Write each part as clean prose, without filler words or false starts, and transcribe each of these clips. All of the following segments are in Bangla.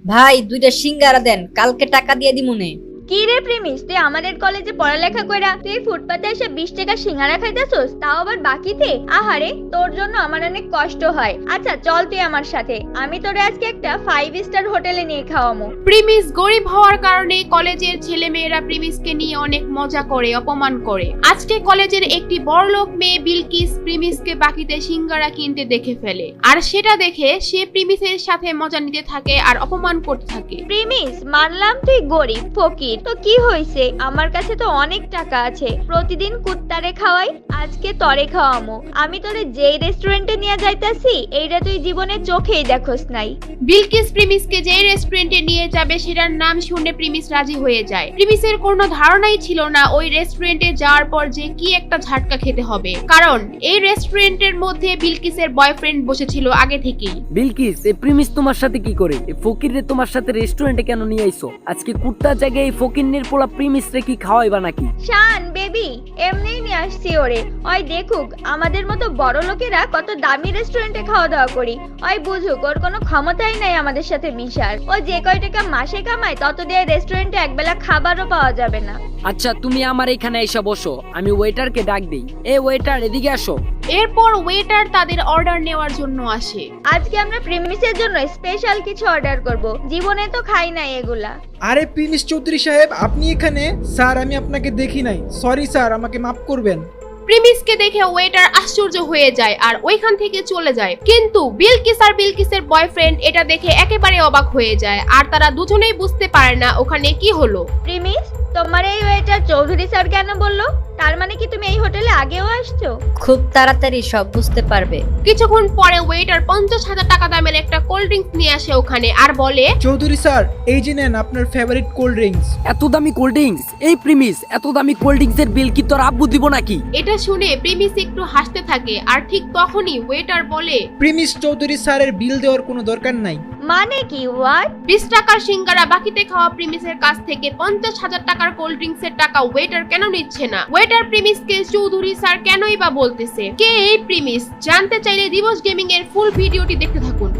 ভাই দুইটা সিঙ্গারা দেন, কালকে টাকা দিয়ে দিমুনে। কি রে প্রেমিস, তুই আমাদের কলেজে পড়ালেখা কইরা তুই ফুটপাতে এসে 20 টাকা সিঙ্গারা খাইতেছস, তাও আবার বাকিতে? আহারে, তোর জন্য আমার অনেক কষ্ট হয়। আচ্ছা চল তুই আমার সাথে, আমি তোরে আজকে একটা 5 স্টার হোটেলে নিয়ে খাওয়ামু। প্রিমিস গরিব হওয়ার কারণে কলেজের ছেলেমেয়েরা প্রিমিসকে নিয়ে অনেক মজা করে, অপমান করে। আজকে কলেজের একটি বড়লোক মেয়ে বিলকিস প্রিমিসকে বাকিতে সিঙ্গারা কিনতে দেখে ফেলে, আর সেটা দেখে সে প্রিমিসের সাথে মজা নিতে থাকে আর অপমান করতে থাকে। প্রেমিস, মানলাম তুই গরিব ফকির, তো কি হইছে? আমার কাছে তো অনেক টাকা আছে, প্রতিদিন কুত্তারে খাওয়াই, আজকে তরে খাওয়ামু। আমি তোরে যেই রেস্টুরেন্টে নিয়ে যাইতাছি এইটা তুই জীবনে চোখেই দেখোস নাই। বিলকিস প্রিমিসকে যে রেস্টুরেন্টে নিয়ে যাবে সেটার নাম শুনে প্রিমিস রাজি হয়ে যায়। প্রিমিসের কোনো ধারণাই ছিল না ওই রেস্টুরেন্টে যাওয়ার পর যে কি একটা ঝাটকা খেতে হবে, কারণ এই রেস্টুরেন্টের মধ্যে বিলকিসের বয়ফ্রেন্ড বসেছিল আগে থেকেই। বিলকিস, এই প্রিমিস তোমার সাথে কি করে? এই ফকিররে তোমার সাথে রেস্টুরেন্টে কেন নিয়ে আইছো? আজকে কুত্তার জায়গায় এই ফকিরনের পোলা প্রিমিস রে কি খাওয়াইবা নাকি? শান বেবি, এমনিই নিয়ে আসছি ওরে। ওই দেখুক আমাদের মতো বড় লোকেরা কত দামি রেস্টুরেন্টে খাওয়া দাওয়া করি। ওই বুঝুক ওর কোনো ক্ষমতাই নাই আমাদের সাথে মিশার। ও যে কয় টাকা মাসে কামায় তত দিয়ে রেস্টুরেন্টে একবেলা খাবারও পাওয়া যাবে না। আচ্ছা তুমি আমার এখানে এসে বসো, আমি ওয়েটারকে ডাক দেই। এ ওয়েটার, এদিকে আসো। এরপর ওয়েটার তাদের অর্ডার নেওয়ার জন্য আসে। আজকে আমরা প্রিমিসের জন্য স্পেশাল কিছু অর্ডার করব, জীবনে তো খাই নাই এগুলা। আরে প্রিমিস চৌধুরী সাহেব, আপনি এখানে? স্যার আমি আপনাকে দেখি নাই, সরি স্যার, আমাকে মাফ করবেন। প্রিমিসকে দেখে ওয়েটার আশ্চর্য হয়ে যায় আর ওইখান থেকে চলে যায়, কিন্তু বিলকিস আর বিলকিসের বয়ফ্রেন্ড এটা দেখে একেবারে অবাক হয়ে যায়, আর তারা দুজনেই বুঝতে পারে না ওখানে কি হলো। প্রিমিস, তোমার এই ওয়েটার চৌধুরী স্যার কেন বললো? তার মানে কি তুমি এই হোটেলে আগেও আসছো? খুব তাড়াতাড়ি সব বুঝতে পারবে। কিছুক্ষণ পরে ওয়েটার 50,000 টাকা দামের একটা কোল্ড ড্রিঙ্কস নিয়ে আসে ওখানে আর বলে, চৌধুরী স্যার, এই যে নেন আপনার ফেভারিট কোল্ড ড্রিঙ্কস। এত দামি কোল্ড ড্রিঙ্কস? এই প্রিমিস, এত দামি কোল্ড ড্রিঙ্কস এর বিল কি তোর আব্বু দিব নাকি? এটা শুনে প্রিমিস একটু হাসতে থাকে, আর ঠিক তখনই ওয়েটার বলে, প্রিমিস চৌধুরী স্যারের বিল দেওয়ার কোনো দরকার নাই। মানে কি? হোয়াট? 20 টাকার সিঙ্গারা বাকিতে খাওয়া প্রিমিসের কাছ থেকে 50,000 টাকার কোল্ড ড্রিঙ্কস এর টাকা ওয়েটার কেন নিচ্ছে না? ওয়েটার প্রিমিসকে চৌধুরী স্যার কেনই বা বলতেছে? কে এই প্রিমিস? জানতে চাইলে দিবস গেমিং এর ফুল ভিডিওটি দেখতে থাকুন।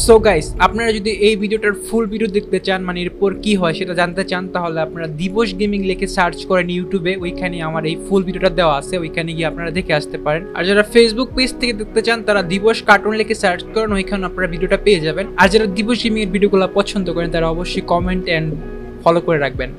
সো গাইস, আপনারা যদি এই ভিডিওটার ফুল ভিডিও দেখতে চান, মানে এরপর কি হয় সেটা জানতে চান, তাহলে আপনারা দিবস গেমিং লিখে সার্চ করেন ইউটিউবে, ওইখানে আমার এই ফুল ভিডিওটা দেওয়া আছে, ওইখানে গিয়ে আপনারা দেখে আসতে পারেন। আর যারা ফেসবুক পেজ থেকে দেখতে চান তারা দিবস কার্টুন লিখে সার্চ করেন, ওইখানে আপনারা ভিডিওটা পেয়ে যাবেন। আর যারা দিবস গেমিং এর ভিডিওগুলো পছন্দ করেন তারা অবশ্যই কমেন্ট এন্ড ফলো করে রাখবেন।